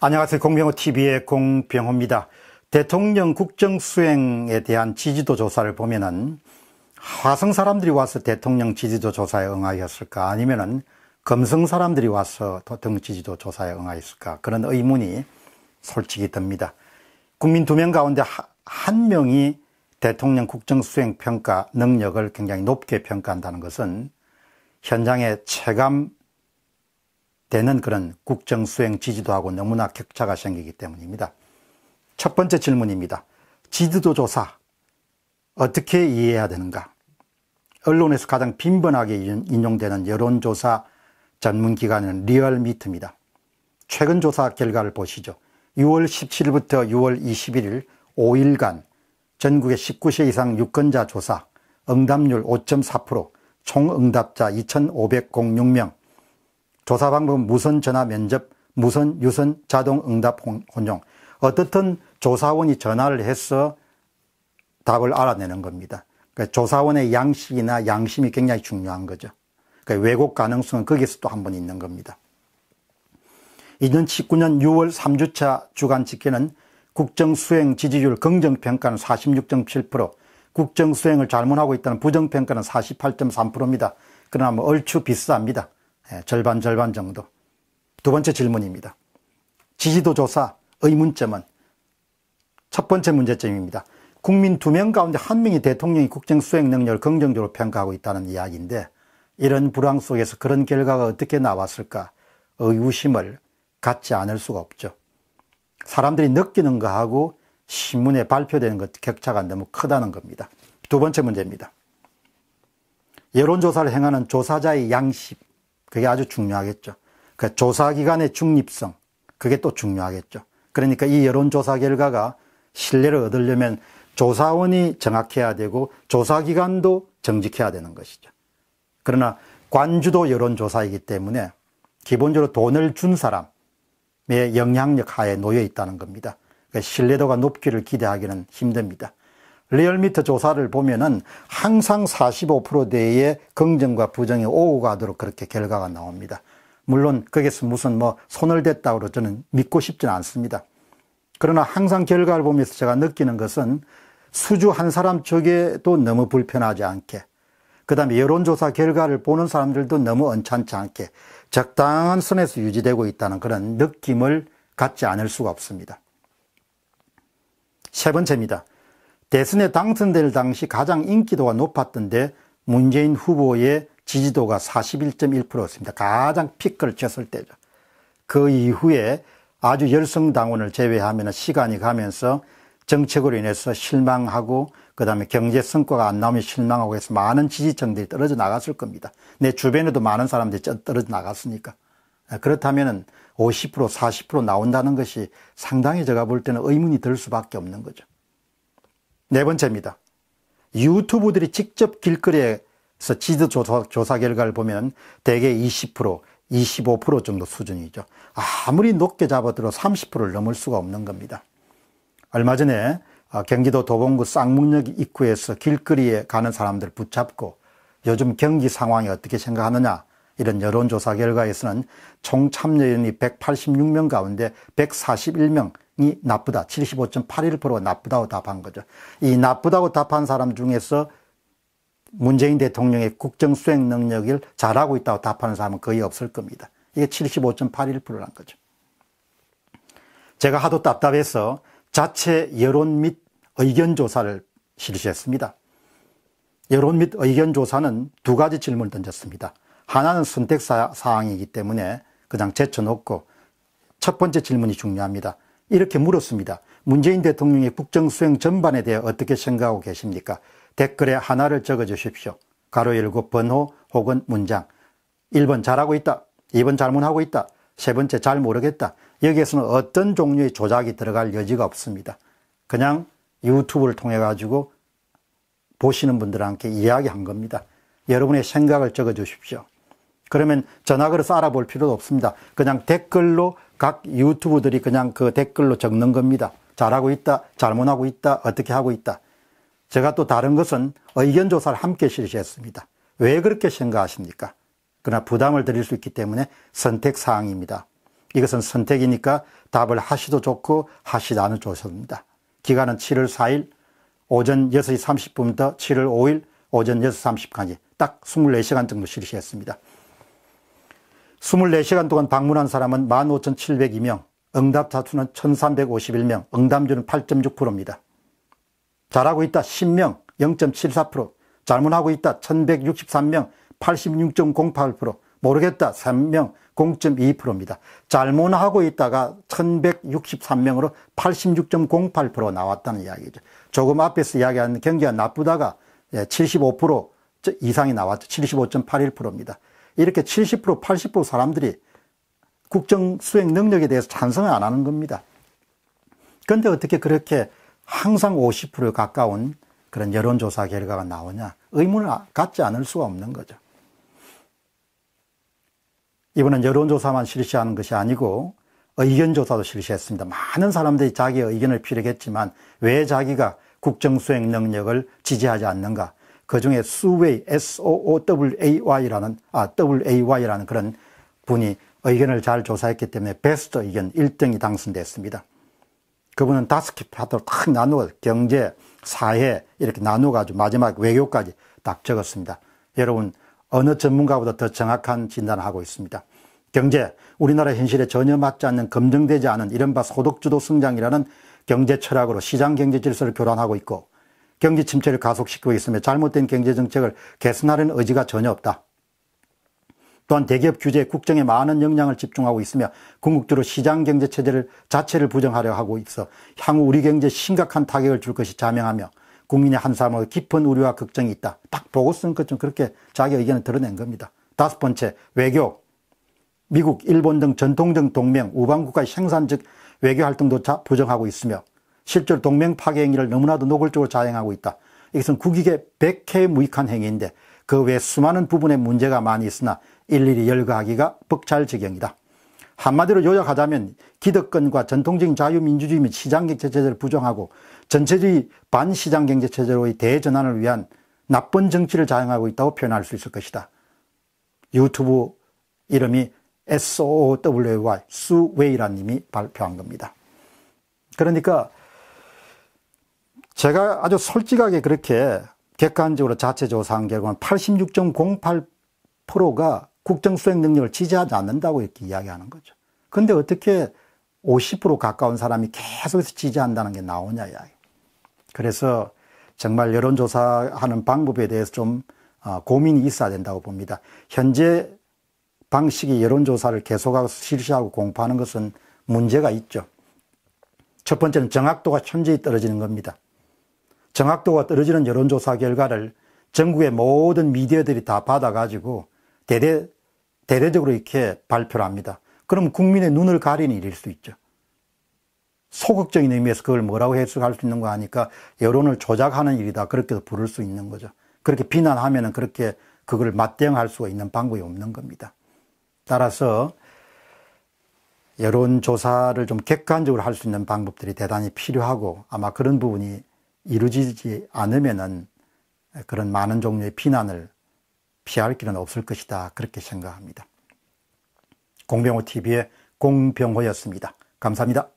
안녕하세요. 공병호TV의 공병호입니다. 대통령 국정수행에 대한 지지도 조사를 보면은 화성 사람들이 와서 대통령 지지도 조사에 응하였을까, 아니면은 금성 사람들이 와서 대통령 지지도 조사에 응하였을까, 그런 의문이 솔직히 듭니다. 국민 2명 가운데 한 명이 대통령 국정수행 평가 능력을 굉장히 높게 평가한다는 것은 현장에 체감되는 그런 국정수행 지지도하고 너무나 격차가 생기기 때문입니다. 첫 번째 질문입니다. 지지도 조사 어떻게 이해해야 되는가? 언론에서 가장 빈번하게 인용되는 여론조사 전문기관은 리얼미터입니다. 최근 조사 결과를 보시죠. 6월 17일부터 6월 21일 5일간 전국의 19세 이상 유권자 조사, 응답률 5.4%, 총 응답자 2,506명, 조사 방법은 무선 전화 면접, 무선 유선 자동 응답 혼용. 어떻든 조사원이 전화를 해서 답을 알아내는 겁니다. 그러니까 조사원의 양식이나 양심이 굉장히 중요한 거죠. 그러니까 왜곡 가능성은 거기서 또 한 번 있는 겁니다. 2019년 6월 3주차 주간 집계는 국정수행 지지율 긍정평가는 46.7%, 국정수행을 잘못하고 있다는 부정평가는 48.3%입니다. 그러나 뭐 얼추 비슷합니다. 절반 정도. 두 번째 질문입니다. 지지도 조사 의문점은 첫 번째 문제점입니다. 국민 2명 가운데 1명이 대통령이 국정수행 능력을 긍정적으로 평가하고 있다는 이야기인데, 이런 불황 속에서 그런 결과가 어떻게 나왔을까 의구심을 갖지 않을 수가 없죠. 사람들이 느끼는 거하고 신문에 발표되는 것 격차가 너무 크다는 겁니다. 두 번째 문제입니다. 여론조사를 행하는 조사자의 양식, 그게 아주 중요하겠죠. 그 조사기관의 중립성, 그게 또 중요하겠죠. 그러니까 이 여론조사 결과가 신뢰를 얻으려면 조사원이 정확해야 되고 조사기관도 정직해야 되는 것이죠. 그러나 관주도 여론조사이기 때문에 기본적으로 돈을 준 사람의 영향력 하에 놓여 있다는 겁니다. 그러니까 신뢰도가 높기를 기대하기는 힘듭니다. 리얼미터 조사를 보면은 항상 45%대의 긍정과 부정이 오고 가도록 그렇게 결과가 나옵니다. 물론 거기서 무슨 손을 댔다고 저는 믿고 싶지는 않습니다. 그러나 항상 결과를 보면서 제가 느끼는 것은 수주 한 사람 쪽에도 너무 불편하지 않게, 그 다음에 여론조사 결과를 보는 사람들도 너무 언짢지 않게 적당한 선에서 유지되고 있다는 그런 느낌을 갖지 않을 수가 없습니다. 세 번째입니다. 대선에 당선될 당시 가장 인기도가 높았던데 문재인 후보의 지지도가 41.1%였습니다. 가장 피크를 쳤을 때죠. 그 이후에 아주 열성당원을 제외하면 시간이 가면서 정책으로 인해서 실망하고, 그 다음에 경제 성과가 안 나오면 실망하고 해서 많은 지지층들이 떨어져 나갔을 겁니다. 내 주변에도 많은 사람들이 떨어져 나갔으니까. 그렇다면 50%, 40% 나온다는 것이 상당히 제가 볼 때는 의문이 들 수밖에 없는 거죠. 네 번째입니다. 유튜브들이 직접 길거리에서 지지도 조사 결과를 보면 대개 20%, 25% 정도 수준이죠. 아무리 높게 잡아들어 30%를 넘을 수가 없는 겁니다. 얼마 전에 경기도 도봉구 쌍문역 입구에서 길거리에 가는 사람들 붙잡고 요즘 경기 상황이 어떻게 생각하느냐, 이런 여론조사 결과에서는 총 참여인이 186명 가운데 141명이 나쁘다, 75.81%가 나쁘다고 답한 거죠. 이 나쁘다고 답한 사람 중에서 문재인 대통령의 국정수행 능력을 잘하고 있다고 답하는 사람은 거의 없을 겁니다. 이게 75.81%란 거죠. 제가 하도 답답해서 자체 여론 및 의견조사를 실시했습니다. 여론 및 의견조사는 두 가지 질문을 던졌습니다. 하나는 선택사항이기 때문에 그냥 제쳐놓고, 첫 번째 질문이 중요합니다. 이렇게 물었습니다. 문재인 대통령의 국정수행 전반에 대해 어떻게 생각하고 계십니까? 댓글에 하나를 적어주십시오. 가로 열고 번호 혹은 문장. 1번 잘하고 있다, 2번 잘못하고 있다, 세 번째 잘 모르겠다. 여기에서는 어떤 종류의 조작이 들어갈 여지가 없습니다. 그냥 유튜브를 통해 가지고 보시는 분들한테 이야기한 겁니다. 여러분의 생각을 적어 주십시오. 그러면 전화 걸어서 알아볼 필요도 없습니다. 그냥 댓글로 각 유튜브들이 그냥 그 댓글로 적는 겁니다. 잘하고 있다, 잘못하고 있다, 어떻게 하고 있다. 제가 또 다른 것은 의견조사를 함께 실시했습니다. 왜 그렇게 생각하십니까? 그러나 부담을 드릴 수 있기 때문에 선택사항입니다. 이것은 선택이니까 답을 하시도 좋고 하시지 않아도 좋습니다. 기간은 7월 4일 오전 6시 30분부터 7월 5일 오전 6시 30분까지 딱 24시간 정도 실시했습니다. 24시간 동안 방문한 사람은 15,702명, 응답자 수는 1,351명, 응답률은 8.6%입니다. 잘하고 있다 10명, 0.74%, 잘못하고 있다 1,163명, 86.08%, 모르겠다 3명, 0.2%입니다. 잘못하고 있다가 1,163명으로 86.08% 나왔다는 이야기죠. 조금 앞에서 이야기한 경기가 나쁘다가 75% 이상이 나왔죠. 75.81%입니다. 이렇게 70%, 80% 사람들이 국정 수행 능력에 대해서 찬성을 안 하는 겁니다. 그런데 어떻게 그렇게 항상 50%에 가까운 그런 여론조사 결과가 나오냐? 의문을 갖지 않을 수가 없는 거죠. 이번엔 여론조사만 실시하는 것이 아니고 의견조사도 실시했습니다. 많은 사람들이 자기의 의견을 필요했지만 왜 자기가 국정수행 능력을 지지하지 않는가? 그 중에 수웨이, SOOWAY라는 그런 분이 의견을 잘 조사했기 때문에 베스트 의견 1등이 당선됐습니다. 그분은 5개 파트로 딱 나누어 경제, 사회 이렇게 나누어가지고 마지막 외교까지 딱 적었습니다. 여러분 어느 전문가보다 더 정확한 진단을 하고 있습니다. 경제, 우리나라 현실에 전혀 맞지 않는 검증되지 않은 이른바 소득주도 성장이라는 경제 철학으로 시장 경제 질서를 교란하고 있고 경기 침체를 가속시키고 있으며 잘못된 경제 정책을 개선하려는 의지가 전혀 없다. 또한 대기업 규제, 국정에 많은 역량을 집중하고 있으며 궁극적으로 시장 경제 체제를 자체를 부정하려 하고 있어 향후 우리 경제에 심각한 타격을 줄 것이 자명하며 국민의 한 사람의 깊은 우려와 걱정이 있다. 딱 보고 쓴 것처럼 그렇게 자기 의견을 드러낸 겁니다. 5번째, 외교. 미국, 일본 등 전통적 동맹, 우방국가의 생산적 외교 활동도 부정하고 있으며 실제로 동맹 파괴 행위를 너무나도 노골적으로 자행하고 있다. 이것은 국익에 백해무익한 행위인데 그 외 수많은 부분에 문제가 많이 있으나 일일이 열거하기가 벅찰 지경이다. 한마디로 요약하자면 기득권과 전통적인 자유민주주의 및 시장경제체제를 부정하고 전체주의 반시장경제체제로의 대전환을 위한 나쁜 정치를 자행하고 있다고 표현할 수 있을 것이다. 유튜브 이름이 SOWY, 수웨이라는 님이 발표한 겁니다. 그러니까 제가 아주 솔직하게 그렇게 객관적으로 자체 조사한 결과는 86.08%가 국정수행 능력을 지지하지 않는다고 이렇게 이야기하는 거죠. 근데 어떻게 50% 가까운 사람이 계속해서 지지한다는 게 나오냐 이야기. 그래서 정말 여론조사하는 방법에 대해서 좀 고민이 있어야 된다고 봅니다. 현재 방식이 여론조사를 계속하고 실시하고 공표하는 것은 문제가 있죠. 첫 번째는 정확도가 현저히 떨어지는 겁니다. 정확도가 떨어지는 여론조사 결과를 전국의 모든 미디어들이 다 받아가지고 대대적으로 이렇게 발표를 합니다. 그럼 국민의 눈을 가리는 일일 수 있죠. 소극적인 의미에서 그걸 뭐라고 해석할 수 있는 거 하니까 여론을 조작하는 일이다. 그렇게도 부를 수 있는 거죠. 그렇게 비난하면은 그렇게 그걸 맞대응할 수가 있는 방법이 없는 겁니다. 따라서 여론조사를 좀 객관적으로 할 수 있는 방법들이 대단히 필요하고 아마 그런 부분이 이루어지지 않으면은 그런 많은 종류의 비난을 피할 길은 없을 것이다. 그렇게 생각합니다. 공병호TV의 공병호였습니다. 감사합니다.